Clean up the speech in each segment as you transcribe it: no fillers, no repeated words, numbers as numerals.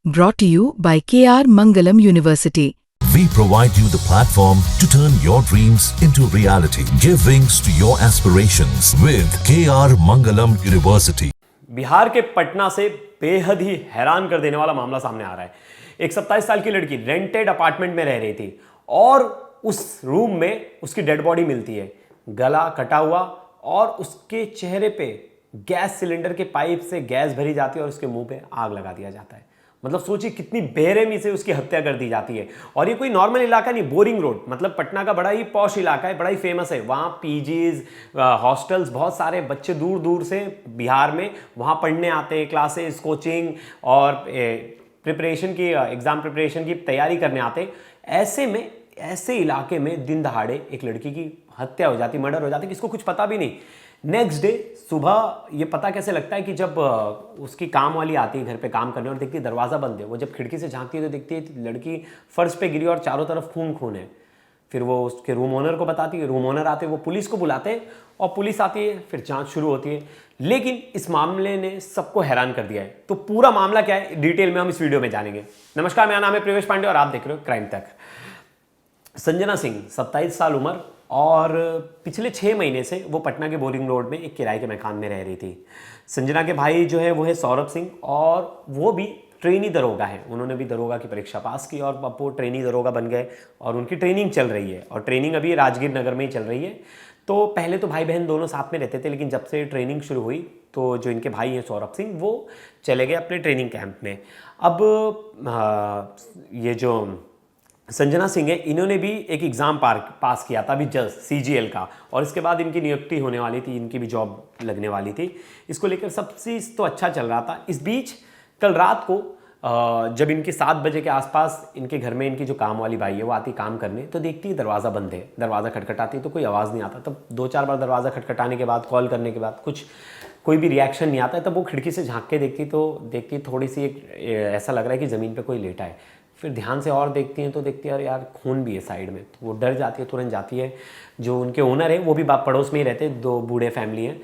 brought to you by KR Mangalam University. We provide you the platform to turn your dreams into reality. Give wings to your aspirations with KR Mangalam University. Bihar के पटना से बेहद ही हैरान कर देने वाला मामला सामने आ रहा है। एक 27 साल की लड़की रेंटेड अपार्टमेंट में रह रही थी और उस रूम में उसकी डेड बॉडी मिलती है, गला कटा हुआ, और उसके चेहरे पे गैस सिलेंडर के पाइप से गैस भरी जाती है और उसके मुंह पे आग लगा दिया जाता है। मतलब सोचिए कितनी बेरहमी से उसकी हत्या कर दी जाती है। और ये कोई नॉर्मल इलाका नहीं, बोरिंग रोड, मतलब पटना का बड़ा ही पॉश इलाका है, बड़ा ही फेमस है। वहाँ पीजीज, हॉस्टल्स, बहुत सारे बच्चे दूर दूर से बिहार में वहाँ पढ़ने आते हैं, क्लासेस, कोचिंग और प्रिपरेशन की, एग्जाम प्रिपरेशन की तैयारी करने आते हैं। ऐसे में, ऐसे इलाके में दिन दहाड़े एक लड़की की हत्या हो जाती, मर्डर हो जाती, किसको कुछ पता भी नहीं। नेक्स्ट डे सुबह ये पता कैसे लगता है कि जब उसकी काम वाली आती है घर पे काम करने और देखती है दरवाज़ा बंद है। वो जब खिड़की से झांकती है तो देखती है लड़की फर्श पे गिरी और चारों तरफ खून खून है। फिर वो उसके रूम ओनर को बताती है, रूम ओनर आते हैं, वो पुलिस को बुलाते हैं और पुलिस आती है, फिर जांच शुरू होती है। लेकिन इस मामले ने सबको हैरान कर दिया है। तो पूरा मामला क्या है, डिटेल में हम इस वीडियो में जानेंगे। नमस्कार, मेरा नाम है प्रवेश पांडे और आप देख रहे हो क्राइम तक। संजना सिंह, 27 साल उम्र, और पिछले 6 महीने से वो पटना के बोरिंग रोड में एक किराए के मकान में रह रही थी। संजना के भाई जो है वो है सौरभ सिंह, और वो भी ट्रेनी दरोगा है। उन्होंने भी दरोगा की परीक्षा पास की और अब वो ट्रेनी दरोगा बन गए और उनकी ट्रेनिंग चल रही है। और ट्रेनिंग अभी राजगीर नगर में ही चल रही है। तो पहले तो भाई बहन दोनों साथ में रहते थे, लेकिन जब से ट्रेनिंग शुरू हुई तो जो इनके भाई हैं सौरभ सिंह, वो चले गए अपने ट्रेनिंग कैंप में। अब ये जो संजना सिंह है, इन्होंने भी एक एग्ज़ाम पास किया था अभी जस्ट, CGL का, और इसके बाद इनकी नियुक्ति होने वाली थी, इनकी भी जॉब लगने वाली थी। इसको लेकर सब चीज़ तो अच्छा चल रहा था। इस बीच कल रात को जब इनके 7 बजे के आसपास इनके घर में इनकी जो काम वाली बाई है वो आती काम करने, तो देखती है दरवाज़ा बंद है। दरवाज़ा खटखटाती तो कोई आवाज़ नहीं आता। तब 2-4 बार दरवाज़ा खटखटाने के बाद, कॉल करने के बाद कोई भी रिएक्शन नहीं आता है। तब वो खिड़की से झांक के देखती थोड़ी सी ऐसा लग रहा है कि ज़मीन पर कोई लेटा है। फिर ध्यान से और देखती हैं तो देखती है यार खून भी है साइड में। तो वो डर जाती है, तुरंत जाती है। जो उनके ओनर है वो भी पड़ोस में ही रहते हैं, 2 बूढ़े फैमिली हैं,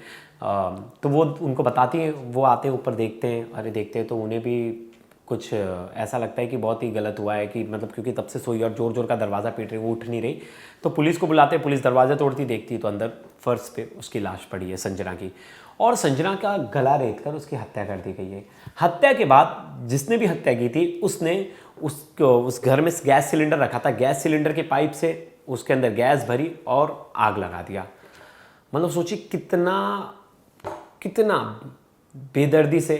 तो वो उनको बताती हैं। वो आते हैं, ऊपर देखते हैं, अरे देखते हैं तो उन्हें भी कुछ ऐसा लगता है कि बहुत ही गलत हुआ है, कि मतलब क्योंकि तब से सोई और ज़ोर ज़ोर का दरवाज़ा पीट रही, वो उठ नहीं रही। तो पुलिस को बुलाते हैं, पुलिस दरवाज़ा तोड़ती, देखती तो अंदर फर्श पे उसकी लाश पड़ी है, संजना की। और संजना का गला रेत कर उसकी हत्या कर दी गई है। हत्या के बाद जिसने भी हत्या की थी उसने उस घर में गैस सिलेंडर रखा था, गैस सिलेंडर के पाइप से उसके अंदर गैस भरी और आग लगा दिया। मतलब सोचिए कितना बेदर्दी से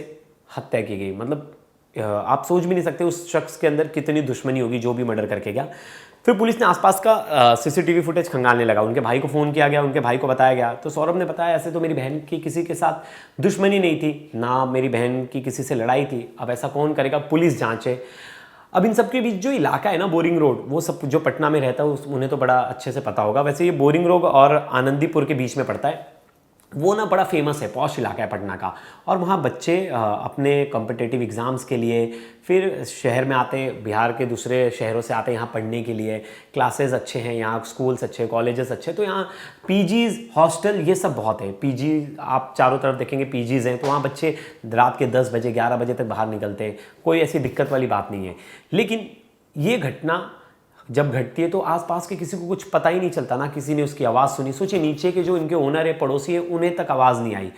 हत्या की गई। मतलब आप सोच भी नहीं सकते उस शख्स के अंदर कितनी दुश्मनी होगी जो भी मर्डर करके गया। फिर पुलिस ने आसपास का CCTV फुटेज खंगालने लगा। उनके भाई को फ़ोन किया गया, उनके भाई को बताया गया। तो सौरभ ने बताया ऐसे तो मेरी बहन की किसी के साथ दुश्मनी नहीं थी, ना मेरी बहन की किसी से लड़ाई थी। अब ऐसा कौन करेगा, पुलिस जांचे। अब इन सब के बीच जो इलाका है ना बोरिंग रोड, वो सब जो पटना में रहता है उन्हें तो बड़ा अच्छे से पता होगा। वैसे ये बोरिंग रोड और आनंदीपुर के बीच में पड़ता है। वो ना बड़ा फेमस है, पॉश इलाका है पटना का। और वहाँ बच्चे अपने कॉम्पिटिटिव एग्ज़ाम्स के लिए फिर शहर में आते हैं, बिहार के दूसरे शहरों से आते हैं यहाँ पढ़ने के लिए। क्लासेस अच्छे हैं यहाँ, स्कूल्स अच्छे, कॉलेजेस अच्छे। तो यहाँ पीजीज, हॉस्टल, ये सब बहुत है। पीजी आप चारों तरफ देखेंगे पीजीज हैं, तो वहाँ बच्चे रात के 10 बजे 11 बजे तक बाहर निकलते हैं। कोई ऐसी दिक्कत वाली बात नहीं है। लेकिन ये घटना जब घटती है तो आसपास के किसी को कुछ पता ही नहीं चलता, ना किसी ने उसकी आवाज़ सुनी। सोचिए नीचे के जो इनके ओनर है, पड़ोसी है, उन्हें तक आवाज़ नहीं आई।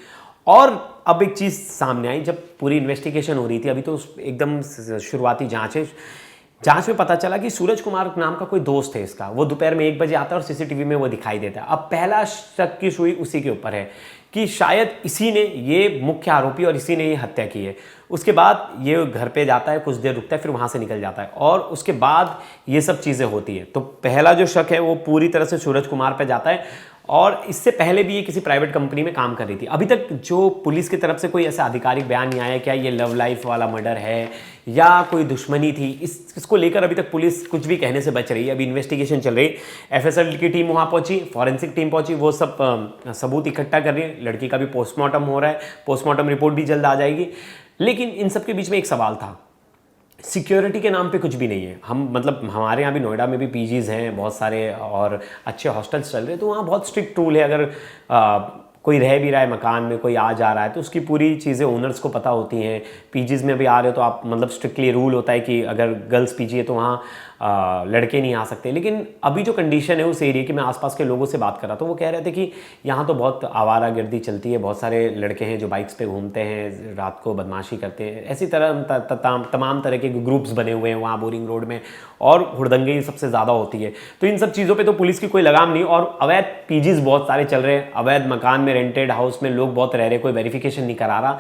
और अब एक चीज़ सामने आई जब पूरी इन्वेस्टिगेशन हो रही थी, अभी तो एकदम शुरुआती जांच में पता चला कि सूरज कुमार नाम का कोई दोस्त है इसका। वो दोपहर में 1 बजे आता है और CCTV में वो दिखाई देता है। अब पहला शक की सुई उसी के ऊपर है कि शायद इसी ने, ये मुख्य आरोपी और इसी ने ये हत्या की है। उसके बाद ये घर पे जाता है, कुछ देर रुकता है, फिर वहाँ से निकल जाता है और उसके बाद ये सब चीज़ें होती है। तो पहला जो शक है वो पूरी तरह से सूरज कुमार पे जाता है। और इससे पहले भी ये किसी प्राइवेट कंपनी में काम कर रही थी। अभी तक जो पुलिस की तरफ से कोई ऐसा आधिकारिक बयान नहीं आया क्या ये लव लाइफ वाला मर्डर है या कोई दुश्मनी थी। इसको लेकर अभी तक पुलिस कुछ भी कहने से बच रही है। अभी इन्वेस्टिगेशन चल रही है। FSL की टीम वहाँ पहुंची, फॉरेंसिक टीम पहुंची, वो सब सबूत इकट्ठा कर रही है। लड़की का भी पोस्टमार्टम हो रहा है, पोस्टमार्टम रिपोर्ट भी जल्द आ जाएगी। लेकिन इन सब के बीच में एक सवाल था, सिक्योरिटी के नाम पे कुछ भी नहीं है। हमारे यहाँ भी नोएडा में भी पीजीज हैं बहुत सारे और अच्छे हॉस्टल्स चल रहे हैं, तो वहाँ बहुत स्ट्रिक्ट रूल है। अगर कोई रह भी रहा है मकान में, कोई आ जा रहा है, तो उसकी पूरी चीज़ें ओनर्स को पता होती हैं। पीजीज़ में भी आ रहे हो तो आप मतलब स्ट्रिक्टली रूल होता है कि अगर गर्ल्स पीजी है तो वहाँ लड़के नहीं आ सकते। लेकिन अभी जो कंडीशन है उस एरिया की, मैं आसपास के लोगों से बात कर रहा था, वो कह रहे थे कि यहाँ तो बहुत आवारागर्दी चलती है, बहुत सारे लड़के हैं जो बाइक्स पे घूमते हैं, रात को बदमाशी करते हैं, ऐसी तरह तमाम तरह के ग्रुप्स बने हुए हैं वहाँ बोरिंग रोड में, और हुड़दंगे सबसे ज़्यादा होती है। तो इन सब चीज़ों पे तो पुलिस की कोई लगाम नहीं, और अवैध पीजीज बहुत सारे चल रहे हैं, अवैध मकान में रेंटेड हाउस में लोग बहुत रह रहे, कोई वेरिफिकेशन नहीं करा रहा।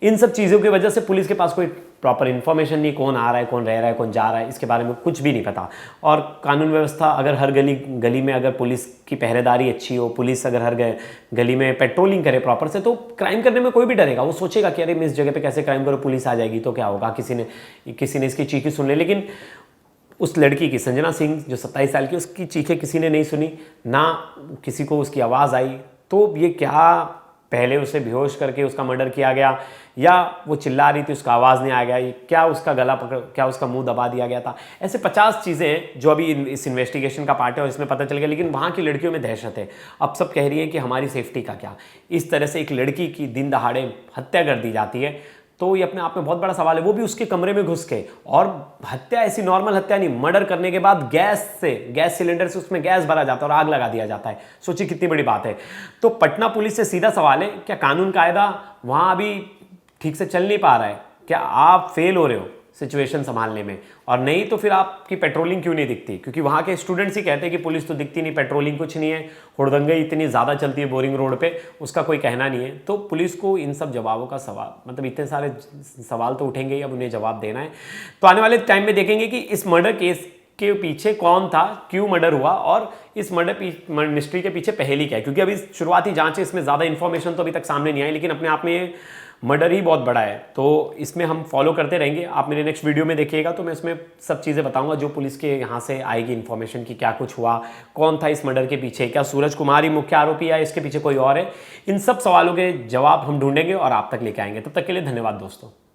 इन सब चीज़ों की वजह से पुलिस के पास कोई प्रॉपर इन्फॉर्मेशन नहीं, कौन आ रहा है, कौन रह रहा है, कौन जा रहा है, इसके बारे में कुछ भी नहीं पता। और कानून व्यवस्था अगर हर गली में अगर पुलिस की पहरेदारी अच्छी हो, पुलिस अगर हर गली में पेट्रोलिंग करे प्रॉपर से, तो क्राइम करने में कोई भी डरेगा। वो सोचेगा कि अरे मैं इस जगह पे कैसे क्राइम करूँ, पुलिस आ जाएगी तो क्या होगा, किसी ने इसकी चीखी सुन ले। लेकिन उस लड़की की, संजना सिंह जो 27 साल की, उसकी चीखें किसी ने नहीं सुनी, ना किसी को उसकी आवाज़ आई। तो ये क्या पहले उसे बेहोश करके उसका मर्डर किया गया, या वो चिल्ला रही थी उसका आवाज़ नहीं आ गया, क्या उसका गला पकड़, क्या उसका मुंह दबा दिया गया था। ऐसे 50 चीज़ें हैं जो अभी इस इन्वेस्टिगेशन का पार्ट है और इसमें पता चल गया। लेकिन वहाँ की लड़कियों में दहशत है। अब सब कह रही है कि हमारी सेफ्टी का क्या। इस तरह से एक लड़की की दिन दहाड़े हत्या कर दी जाती है, तो ये अपने आप में बहुत बड़ा सवाल है। वो भी उसके कमरे में घुस के, और हत्या ऐसी नॉर्मल हत्या नहीं, मर्डर करने के बाद गैस सिलेंडर से उसमें गैस भरा जाता है और आग लगा दिया जाता है। सोचिए कितनी बड़ी बात है। तो पटना पुलिस से सीधा सवाल है, क्या कानून कायदा वहाँ अभी ठीक से चल नहीं पा रहा है? क्या आप फेल हो रहे हो सिचुएशन संभालने में? और नहीं तो फिर आपकी पेट्रोलिंग क्यों नहीं दिखती? क्योंकि वहाँ के स्टूडेंट्स ही कहते हैं कि पुलिस तो दिखती नहीं, पेट्रोलिंग कुछ नहीं है, हुड़दंगे इतनी ज़्यादा चलती है बोरिंग रोड पे, उसका कोई कहना नहीं है। तो पुलिस को इन सब जवाबों का सवाल, मतलब इतने सारे सवाल तो उठेंगे ही, अब उन्हें जवाब देना है। तो आने वाले टाइम में देखेंगे कि इस मर्डर केस के पीछे कौन था, क्यों मर्डर हुआ, और इस मर्डर मिस्ट्री के पीछे पहेली क्या है। क्योंकि अभी शुरुआती जांच है, इसमें ज़्यादा इन्फॉर्मेशन तो अभी तक सामने नहीं आई, लेकिन अपने आप में ये मर्डर ही बहुत बड़ा है। तो इसमें हम फॉलो करते रहेंगे। आप मेरे नेक्स्ट वीडियो में देखिएगा तो मैं इसमें सब चीज़ें बताऊंगा जो पुलिस के यहाँ से आएगी इन्फॉर्मेशन की, क्या कुछ हुआ, कौन था इस मर्डर के पीछे, क्या सूरज कुमार ही मुख्य आरोपी है, इसके पीछे कोई और है। इन सब सवालों के जवाब हम ढूंढेंगे और आप तक लेके आएंगे। तब तक के लिए धन्यवाद दोस्तों।